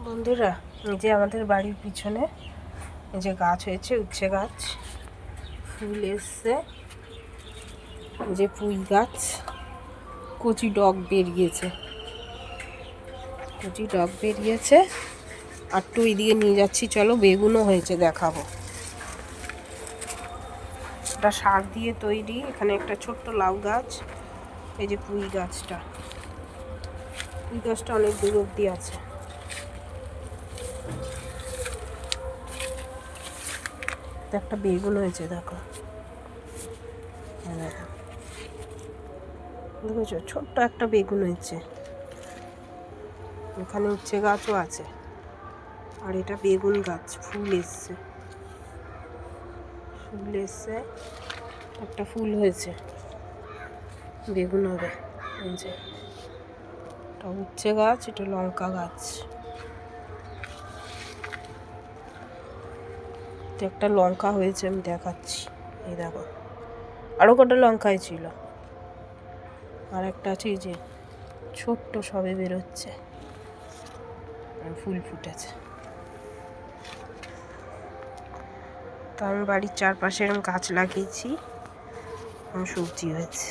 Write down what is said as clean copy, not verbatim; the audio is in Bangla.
বন্ধুরা, এই যে আমাদের বাড়ির পিছনে এই যে গাছ হয়েছে, উচ্ছে গাছ, ফুল এসছে, এই যে পুঁই গাছ, কচি ডগ বেরিয়েছে, আর তো এইদিকে নিয়ে যাচ্ছি, চলো বেগুনও হয়েছে দেখাবো। এটা সার দিয়ে তৈরি। এখানে একটা ছোট্ট লাউ গাছ, এই যে পুঁই গাছটা অনেক দূর অব্দি আছে। একটা বেগুন হয়েছে, দেখো দেখেছো, ছোট্ট একটা বেগুন হয়েছে। এখানে উচ্ছে গাছও আছে, আর এটা বেগুন গাছ, ফুল এসছে, একটা ফুল হয়েছে, বেগুন হবে। এই যে এটা উচ্ছে গাছ, এটা লঙ্কা গাছ, একটা লঙ্কা হয়েছে, আমি দেখাচ্ছি। এই দেখো, আরও কটা লঙ্কাই ছিল, আর একটা আছে, এই যে ছোট্ট সবে বেরোচ্ছে, ফুল ফুটেছে। তো আমি বাড়ির চারপাশে এরকম গাছ লাগিয়েছি, সবজি হয়েছে।